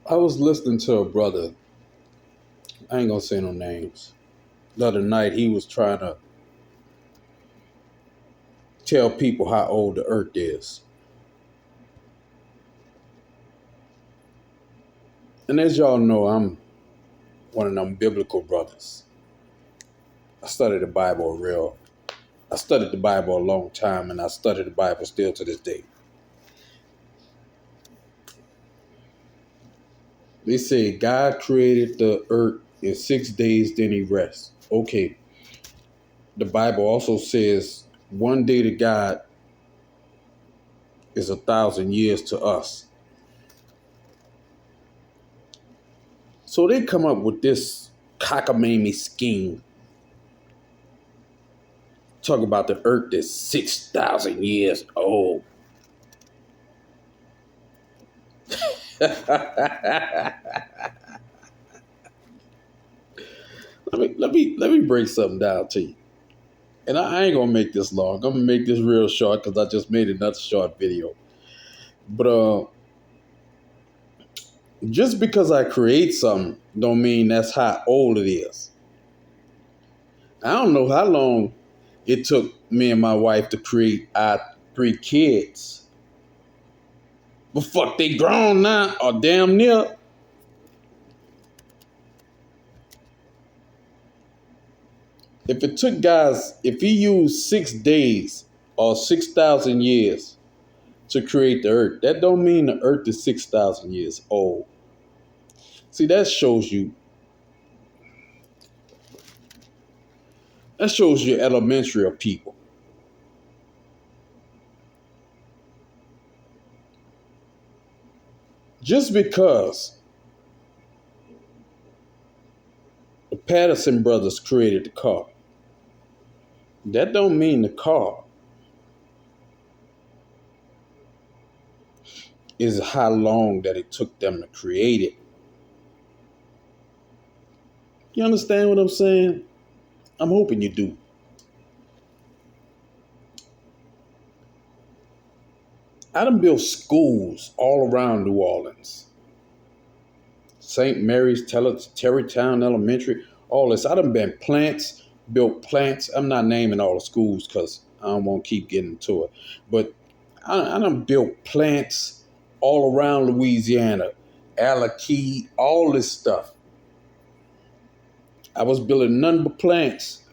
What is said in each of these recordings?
I was listening to a brother, I ain't gonna say no names. The other night he was trying to tell people how old the earth is. And as y'all know, I'm one of them biblical brothers. I studied the Bible I studied the Bible a long time, and I study the Bible still to this day. They say God created the earth in 6 days, then he rests. Okay. The Bible also says one day to God is 1,000 years to us. So they come up with this cockamamie scheme. Talk about the earth is 6,000 years old. let me break something down to you. And I ain't gonna make this long. I'm gonna make this real short because I just made another short video. But just because I create something don't mean that's how old it is. I don't know how long it took me and my wife to create our 3 kids. But fuck, they grown now or damn near. If it took guys, if he used 6 days or 6,000 years to create the earth, that don't mean the earth is 6,000 years old. See, that shows you elementary of people. Just because the Patterson brothers created the car, that don't mean the car is how long that it took them to create it. You understand what I'm saying? I'm hoping you do. I done built schools all around New Orleans. St. Mary's, Terrytown Elementary, all this. I done built plants. I'm not naming all the schools because I don't want to keep getting into it. But I done built plants all around Louisiana, Alaquee, all this stuff. I was building none but plants.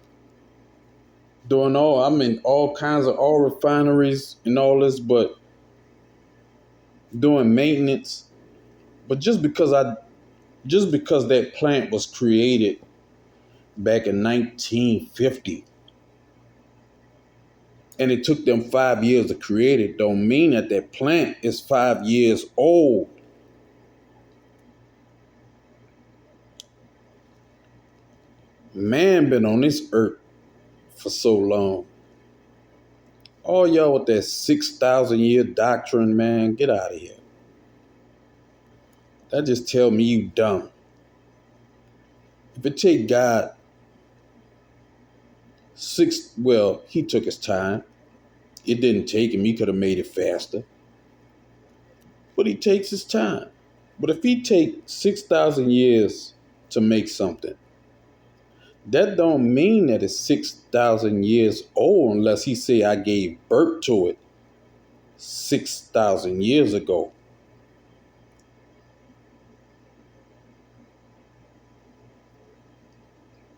I'm in all kinds of oil refineries and all this, but doing maintenance. But just because that plant was created back in 1950 and it took them 5 years to create it, don't mean that plant is 5 years old. Man been on this earth for so long. All y'all with that 6,000 year doctrine, man, get out of here. That just tell me you dumb. If it take God he took his time. It didn't take him. He could have made it faster. But he takes his time. But if he take 6,000 years to make something, that don't mean that it's 6,000 years old unless he say I gave birth to it 6,000 years ago.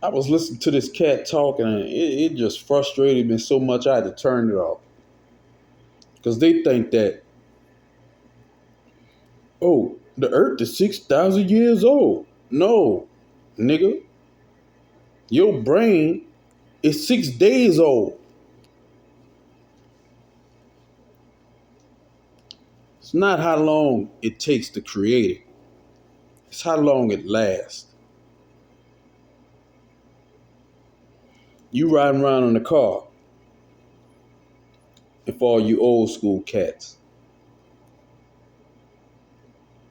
I was listening to this cat talking and it just frustrated me so much I had to turn it off. Because they think that, oh, the earth is 6,000 years old. No, nigga. Your brain is 6 days old. It's not how long it takes to create it. It's how long it lasts. You riding around in a car, and for all you old school cats,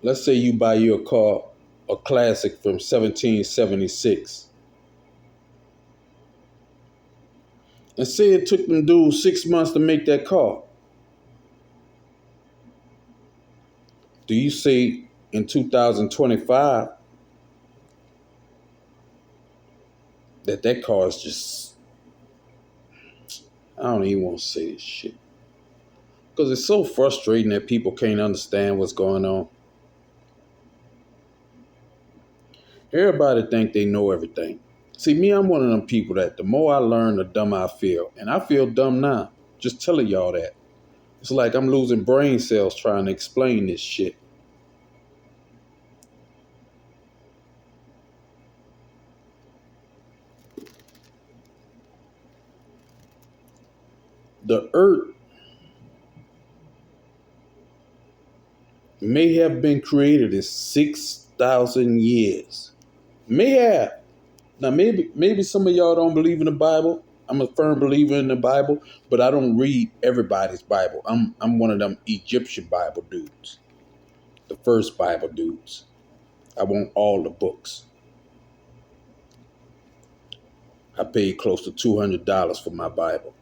let's say you buy you a car, a classic from 1776, and say it took them dudes 6 months to make that car. Do you say in 2025 that car is just, I don't even want to say this shit. Because it's so frustrating that people can't understand what's going on. Everybody think they know everything. See, me, I'm one of them people that the more I learn, the dumber I feel. And I feel dumb now. Just telling y'all that. It's like I'm losing brain cells trying to explain this shit. The earth may have been created in 6,000 years. May have. Now, maybe some of y'all don't believe in the Bible. I'm a firm believer in the Bible, but I don't read everybody's Bible. I'm one of them Egyptian Bible dudes, the first Bible dudes. I want all the books. I paid close to $200 for my Bible,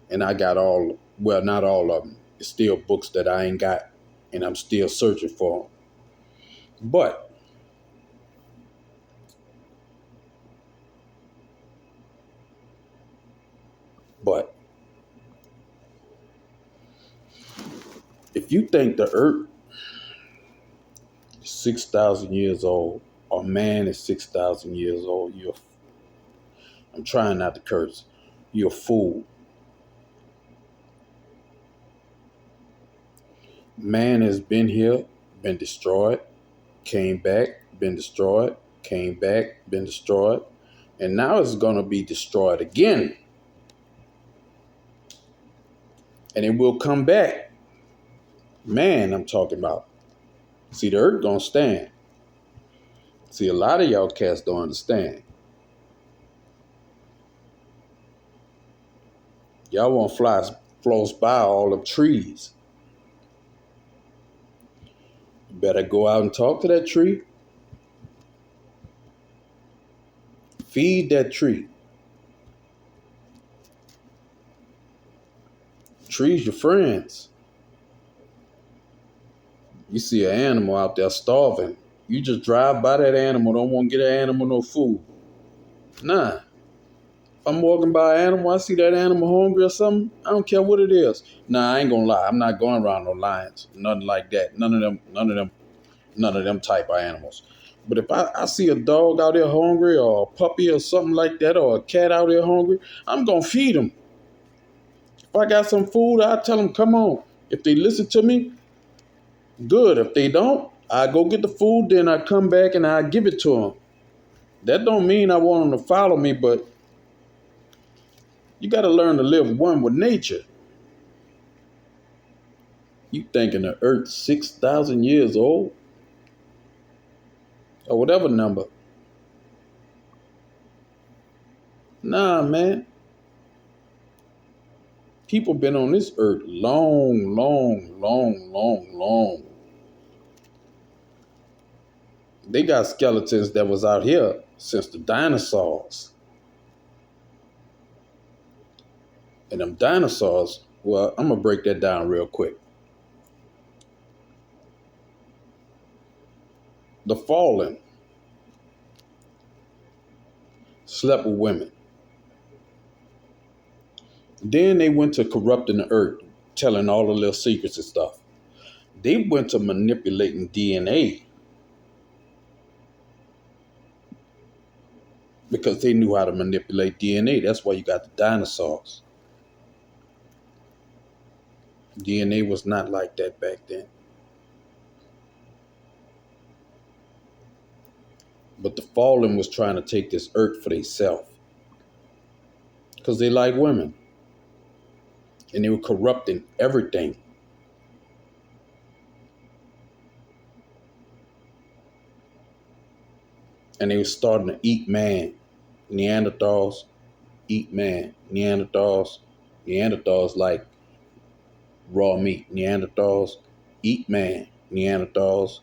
and I got not all of them. It's still books that I ain't got, and I'm still searching for them. But if you think the earth is 6,000 years old, or man is 6,000 years old, I'm trying not to curse. You're a fool. Man has been here, been destroyed, came back, been destroyed, came back, been destroyed, and now it's going to be destroyed again. And it will come back. Man, I'm talking about. See, the earth gonna stand. See, a lot of y'all cats don't understand. Y'all want floss by all the trees. You better go out and talk to that tree. Feed that tree. Trees your friends. You see an animal out there starving. You just drive by that animal, don't want to get that animal no food. Nah. If I'm walking by an animal, I see that animal hungry or something, I don't care what it is. Nah, I ain't gonna lie. I'm not going around no lions. Nothing like that. None of them type of animals. But if I see a dog out there hungry or a puppy or something like that or a cat out there hungry, I'm going to feed them. If I got some food, I tell them, come on. If they listen to me, good. If they don't, I go get the food, then I come back and I give it to them. That don't mean I want them to follow me, but you got to learn to live one with nature. You thinking the earth 6,000 years old? Or whatever number. Nah, man. People been on this earth long, long, long, long, long. They got skeletons that was out here since the dinosaurs. And them dinosaurs, well, I'm going to break that down real quick. The fallen slept with women. Then they went to corrupting the earth, telling all the little secrets and stuff. They went to manipulating DNA because they knew how to manipulate DNA. That's why you got the dinosaurs. DNA was not like that back then. But the fallen was trying to take this earth for themselves because they like women. And they were corrupting everything. And they were starting to eat man. Neanderthals eat man. Neanderthals like raw meat. Neanderthals eat man. Neanderthals.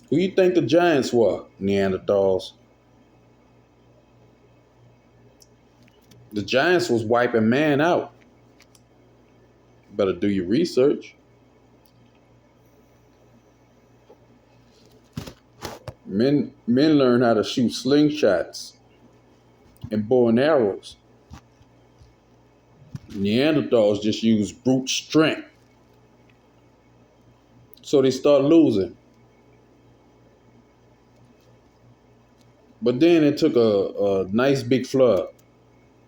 Who you think the giants were? Neanderthals. The giants was wiping man out. Better do your research. Men learn how to shoot slingshots and bow and arrows. Neanderthals just use brute strength. So they start losing. But then it took a nice big flood.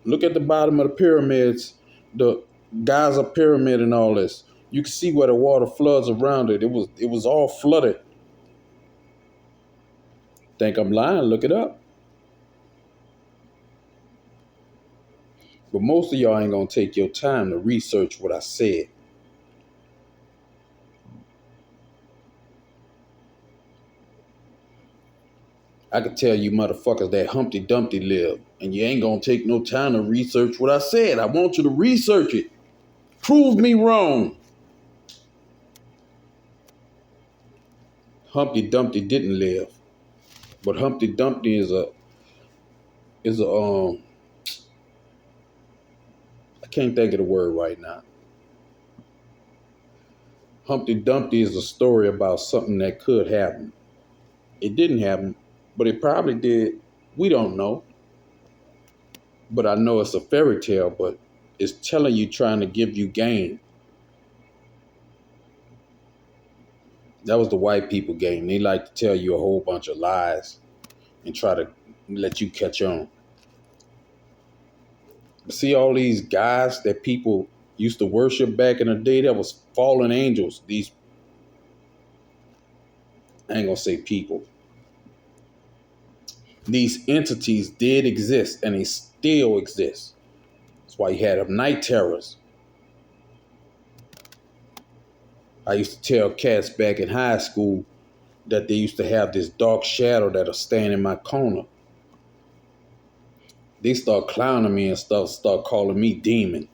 Look at the bottom of the pyramids, the Gaza pyramid and all this. You can see where the water floods around it. It was all flooded. Think I'm lying? Look it up. But most of y'all ain't gonna take your time to research what I said. I could tell you motherfuckers that Humpty Dumpty lived, and you ain't gonna take no time to research what I said. I want you to research it. Prove me wrong. Humpty Dumpty didn't live, but Humpty Dumpty is a I can't think of the word right now. Humpty Dumpty is a story about something that could happen. It didn't happen, but it probably did. We don't know. But I know it's a fairy tale, but it's telling you, trying to give you game. That was the white people game. They like to tell you a whole bunch of lies and try to let you catch on. See all these guys that people used to worship back in the day, that was fallen angels. These, I ain't gonna say people. These entities did exist and they still exist. That's why you had them night terrors. I used to tell cats back in high school that they used to have this dark shadow that'll stand in my corner. They start clowning me and stuff, start calling me demon.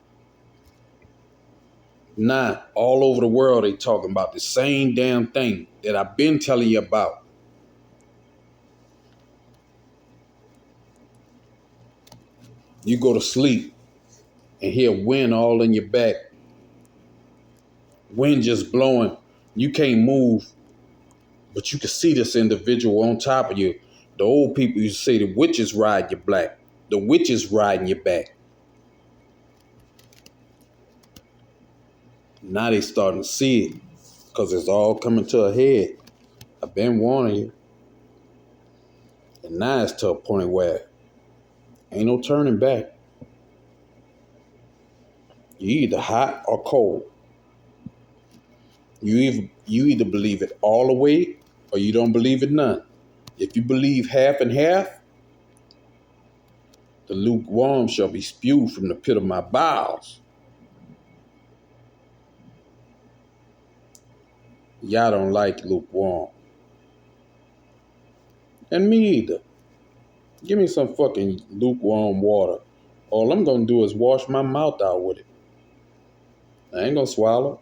Nah, all over the world they talking about the same damn thing that I've been telling you about. You go to sleep and hear wind all in your back. Wind just blowing. You can't move, but you can see this individual on top of you. The old people used to say the witches ride your back. The witches riding your back. Now they starting to see it because it's all coming to a head. I've been warning you. And now it's to a point where ain't no turning back. You either hot or cold. You either believe it all the way or you don't believe it none. If you believe half and half, the lukewarm shall be spewed from the pit of my bowels. Y'all don't like lukewarm. And me either. Give me some fucking lukewarm water. All I'm going to do is wash my mouth out with it. I ain't going to swallow.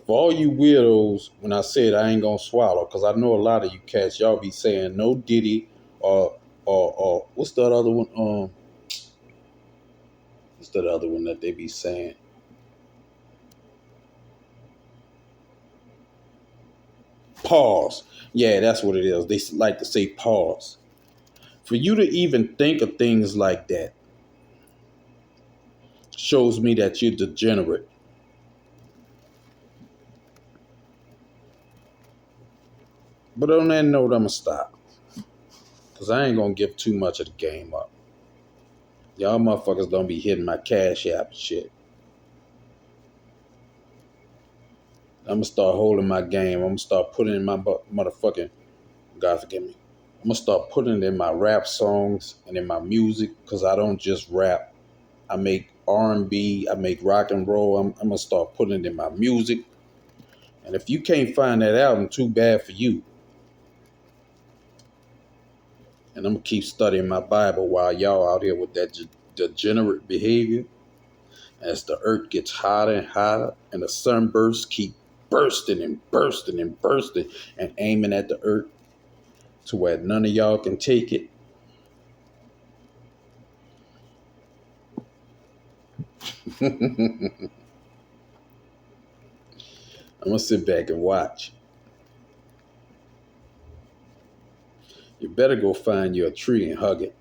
For all you weirdos, when I said I ain't going to swallow, because I know a lot of you cats, y'all be saying no diddy or what's that other one? What's that other one that they be saying? Pause. Yeah, that's what it is. They like to say pause. For you to even think of things like that shows me that you're degenerate. But on that note, I'm going to stop. Because I ain't going to give too much of the game up. Y'all motherfuckers don't be hitting my cash app and shit. I'm going to start holding my game. I'm going to start putting in my motherfucking, God forgive me. I'm going to start putting it in my rap songs and in my music. Because I don't just rap. I make R&B. I make rock and roll. I'm going to start putting it in my music. And if you can't find that album, too bad for you. And I'm going to keep studying my Bible while y'all out here with that degenerate behavior. As the earth gets hotter and hotter and the sunbursts keep bursting and bursting and bursting and aiming at the earth to where none of y'all can take it. I'm gonna sit back and watch. You better go find you a tree and hug it.